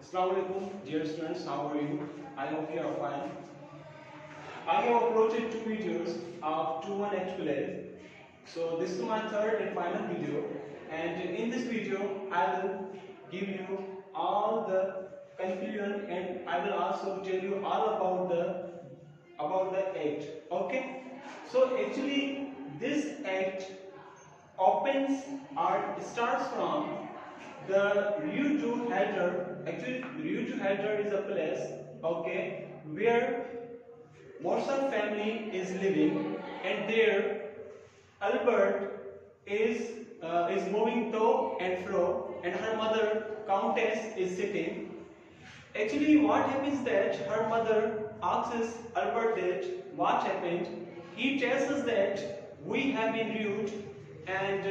Assalamualaikum, dear students, how are you? I hope you are fine. I have uploaded two videos of 2-1 play. So this is my third and final video, and in this video I will give you all the conclusion, and I will also tell you all about the act. Okay? So actually this act opens or starts from the Ryuju Halder. Actually, Ryuju Halder is a place, okay, where Morsel family is living, and there Albert is moving to and fro, and her mother Countess is sitting. Actually, what happens that her mother asks Albert that what happened. He tells us that we have been rude, and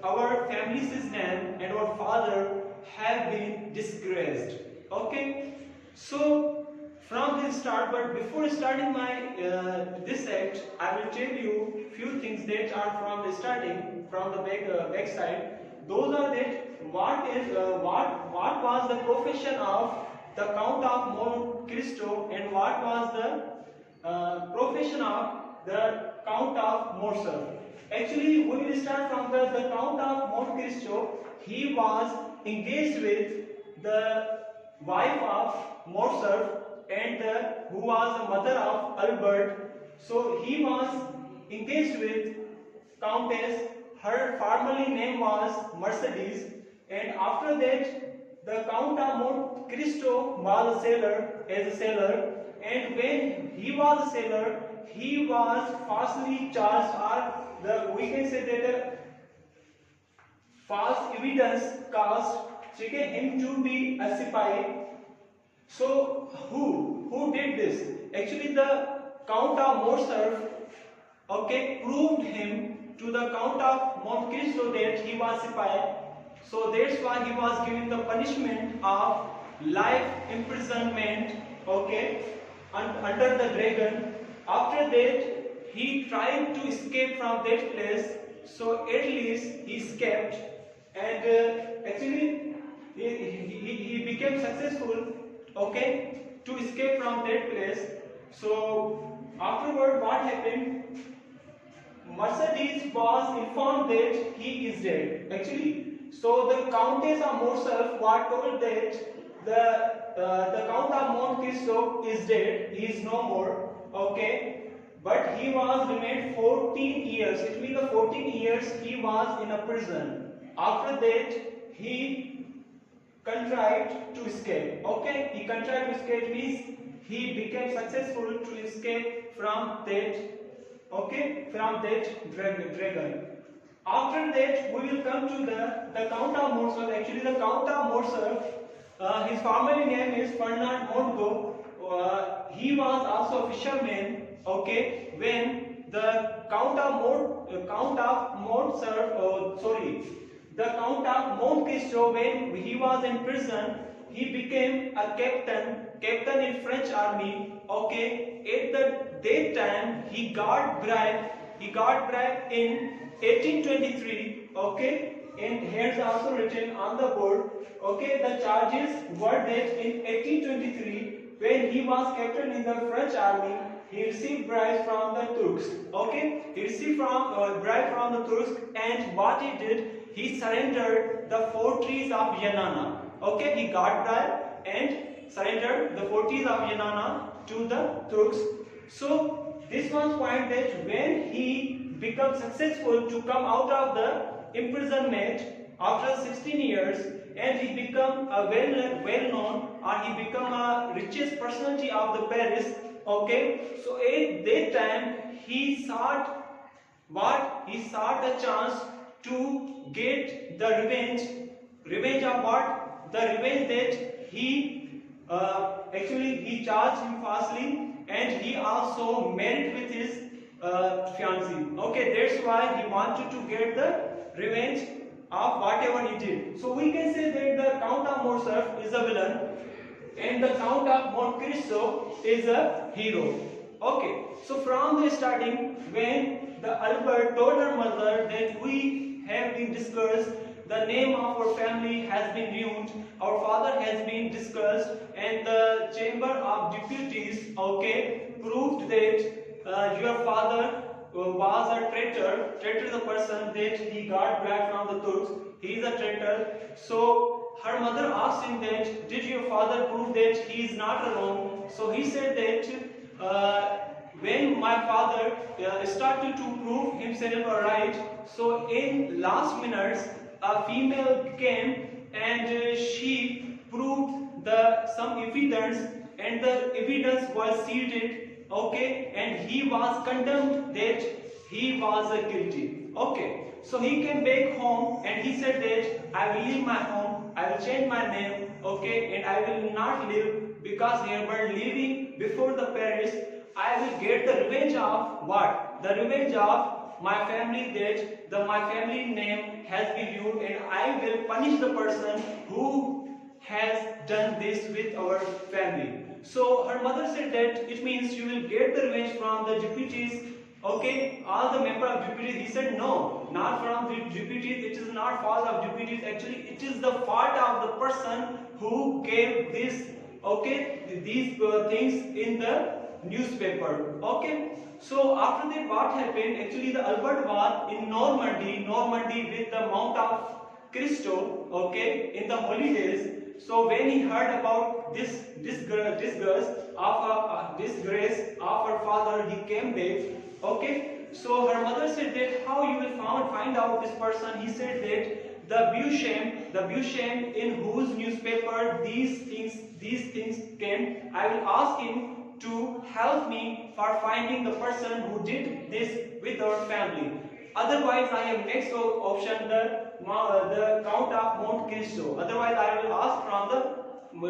our family's name and our father have been disgraced. Okay, so from the start, but before starting my this act, I will tell you few things that are from the starting, from the back side. Those are that what was the profession of the Count of Monte Cristo, and what was the profession of the Count of Morcerf. Actually, we will start from the Count of Monte Cristo. He was engaged with the wife of Morcerf, and who was the mother of Albert. So he was engaged with Countess. Her formerly name was Mercedes, and after that the Count of Monte Cristo was a sailor, and when he was a sailor, he was falsely charged, or we can say that false evidence cast taking him to be a Sipahi. So who did this? Actually, the Count of Morcerf, okay, proved him to the Count of Monte Cristo that he was Sipahi. So that's why he was given the punishment of life imprisonment, okay, under the dragon. After that, he tried to escape from that place. So at least he escaped, and actually he became successful, okay, to escape from that place. So afterward, what happened? Mercedes was informed that he is dead. Actually, so the Countess of Morcerf was told that the Count of Monte Cristo is dead. He is no more. Okay, but he was remained 14 years. It means the 14 years he was in a prison. After that, he contrived to escape. Okay, he contrived to escape means he became successful to escape from that. Okay, from that dragon. After that, we will come to the Count of Morcerf. Actually, the Count of Morcerf, his family name is Ferdinand Montgo. He was also a fisherman. Okay, when the Count of Morcerf, the Count of Monte Cristo, when he was in prison, he became a captain in French army. Okay, at that time he got bribe. He got bribe in 1823. Okay, and here's also written on the board. Okay, the charges were that in 1823, when he was captain in the French army, he received bribes from the Turks. Okay, he received bribe from the Turks, and what he did, he surrendered the fortress of Yanana. Okay, he got bribe and surrendered the fortress of Yanana to the Turks. So this was point that when he became successful to come out of the imprisonment after 16 years, and he become a well-known, or he become a richest personality of the Paris. Okay, so at that time he sought what? He sought a chance to get the revenge of what? The revenge that he actually he charged him falsely, and he also married with his fiancée. Okay, that's why he wanted to get the revenge of whatever he did. So we can say that the Count of Morcerf is a villain, and the Count of Monte Cristo is a hero. Okay, so from the starting, when the Albert told her mother that we have been discussed the name of our family has been ruined, our father has been discussed, and the chamber of deputies, okay, proved that your father was a traitor. Traitor the person that he got blood from the Turks. He is a traitor. So her mother asked him that, did your father prove that he is not wrong? So he said that when my father started to prove himself right, so in last minutes a female came and she proved some evidence, and the evidence was seated, okay, and he was condemned that he was guilty. Okay, so he came back home and he said that I will leave my home, I will change my name, okay, and I will not live, because here by living before the Paris, I will get the revenge of what? The revenge of my family, that my family name has been ruined, and I will punish the person who has done this with our family. So her mother said that it means you will get the revenge from the deputies, okay, all the member of deputies. He said no, not from the deputies, it is not fault of deputies, actually it is the fault of the person who gave this, okay, these things in the newspaper. Okay, so after that what happened, actually the Albert was in Normandy with the Mount of Cristo, okay, in the holidays. So when he heard about this disgrace of her father, he came back. Okay, so her mother said that how you will find out this person. He said that the Beauchamp in whose newspaper these things came, I will ask him to help me for finding the person who did this with our family. Otherwise, I have next option, the Count of Monte Cristo. Otherwise, I will ask from the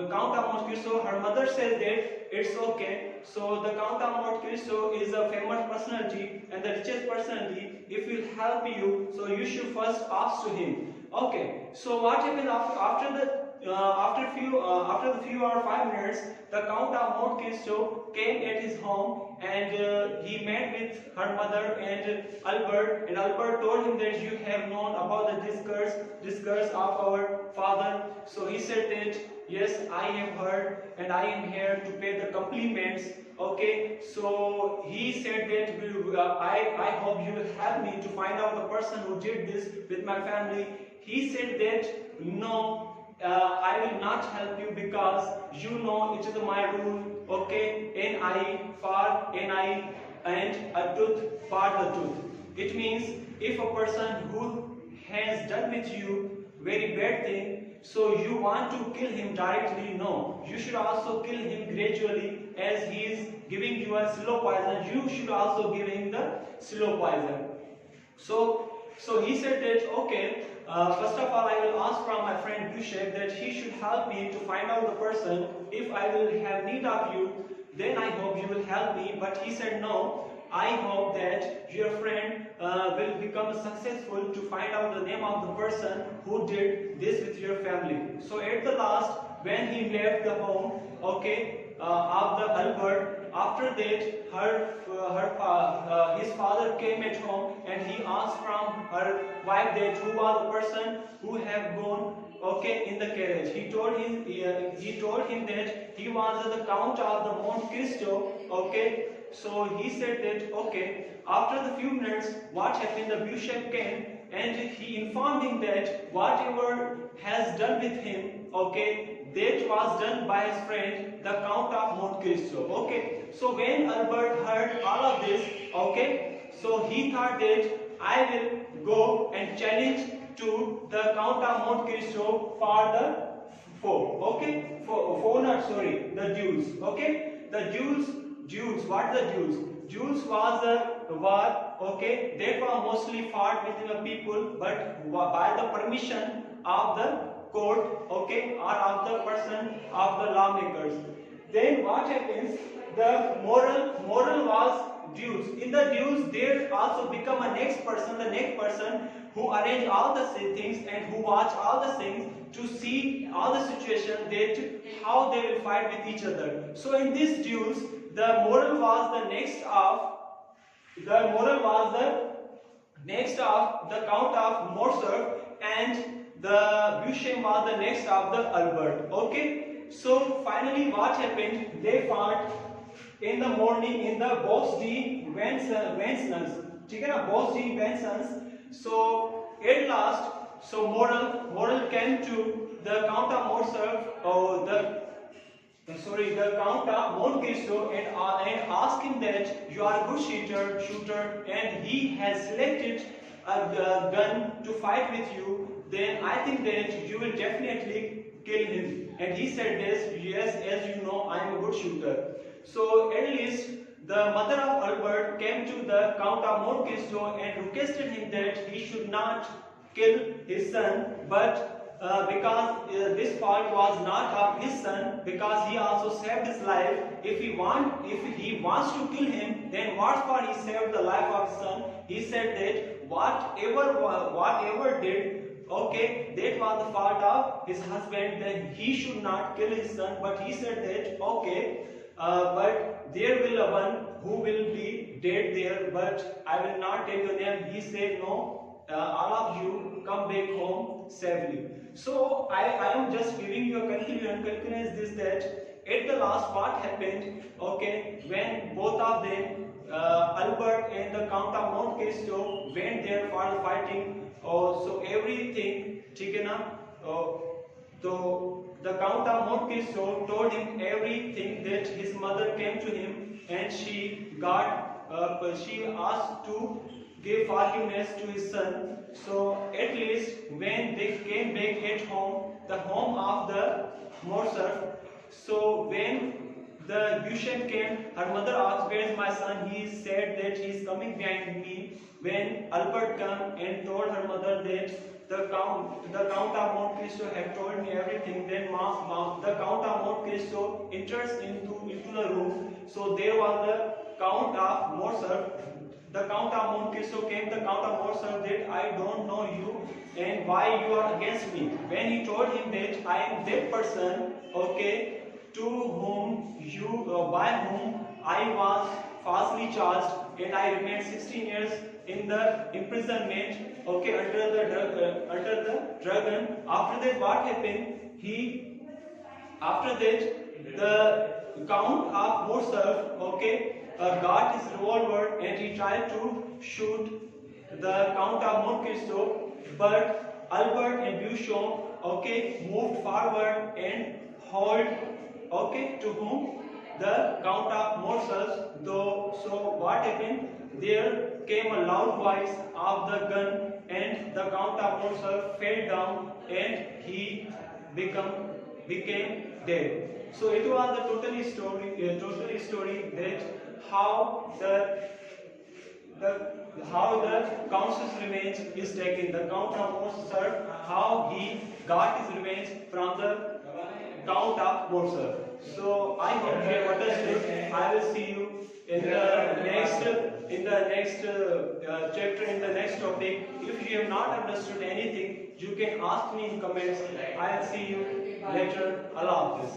Count of Monte Cristo. Her mother said that it's okay. So the Count of Monte Cristo is a famous personality and the richest personality. If he will help you, so you should first ask to him. Okay. So what happened after the few or 5 minutes, the Count of Monte Cristo came at his home and he met with her mother and Albert. And Albert told him that you have known about the discourse of our father. So he said that yes, I have heard and I am here to pay the compliments. Okay, so he said that I hope you will help me to find out the person who did this with my family. He said that no, I will not help you, because you know it is my rule, okay, an eye for an eye and a tooth for the tooth. It means if a person who has done with you very bad thing, so you want to kill him directly, no, you should also kill him gradually. As he is giving you a slow poison, you should also give him the slow poison. So he said that okay, first of all, I will ask from my friend Beauchamp that he should help me to find out the person. If I will have need of you, then I hope you will help me. But he said no, I hope that your friend will become successful to find out the name of the person who did this with your family. So at the last, when he left the home, okay, of the Albert, after that, his father came at home and he asked from her wife that who was the person who have gone, okay, in the carriage. He told him that he was the Count of the Monte Cristo, okay. So he said that okay. After the few minutes, what happened? The Beauchamp came and he informed him that whatever has done with him, okay, that was done by his friend, the Count of Monte Cristo. Okay. So when Albert heard all of this, okay, so he thought that I will go and challenge to the Count of Monte Cristo for the foe. Okay, the duels. Okay, the duels. What the duels? Duels was a war. Okay, that was mostly fought between the people, but by the permission of the court, okay, or of the person of the lawmakers. Then what happens? The moral was duels. In the duels, there also become the next person who arrange all the things and who watch all the things to see all the situation that how they will fight with each other. So in these duels, the moral was the next of the Count of Morcerf and the Bushem was the next of the Albert. Okay, so finally what happened? They found in the morning in the box D Vincent's. ठीक है ना, box D Vincent's. So at last, so Morel came to the Count of Morcerf, or the Count of Monte Cristo, and asked him that you are a good shooter, and he has selected a gun to fight with you. Then I think that you will definitely kill him. And he said this, yes, as you know, I am a good shooter. So at least the mother of Albert came to the Count of Monte Cristo and requested him that he should not kill his son, but because this fault was not of his son, because he also saved his life. If he wants to kill him, then what for he saved the life of his son? He said that whatever did, okay, that was the fault of his husband, then he should not kill his son. But he said that, okay, but there will a one who will be dead there, but I will not tell your name. He said, no, all of you come back home safely. So I am just giving you a conclusion. Conclusion is this, that at the last what happened, okay, when both of them, Albert and the Count of Monte Cristo, went there for the fighting, so everything, ठीक है ना, so the Count of Monte Cristo told him everything, that his mother came to him and she asked to give forgiveness to his son. So at least when they came back at home, the home of the Morcerf, so when the Bushem came, her mother asked, where is my son? He said that he is coming behind me. When Albert came and told her mother that the Count of Monte Cristo had told me everything, then the Count of Monte Cristo enters into the room. So there was the Count of Morcerf. The Count of Monte Cristo came, the Count of Morcerf, that I don't know you and why you are against me. When he told him that I am that person, okay, to whom by whom I was falsely charged, and I remained 16 years in the imprisonment, okay, under the dragon. After that, what happened? After that, the Count of Morcerf, okay, got his revolver and he tried to shoot the Count of Monte Cristo, but Albert and Bushem, okay, moved forward and held, okay, to whom? The Count of Morcerf. So what happened? There came a loud voice of the gun, and the Count of Morcerf fell down and he became dead. So it was a totally story that how the count's revenge is taken. The Count of Morcerf, how he got his revenge from the Count of Morcerf. So I hope you have understood. I will see you in the next chapter, in the next topic. If you have not understood anything, you can ask me in comments. I will see you later. Allah Hafiz.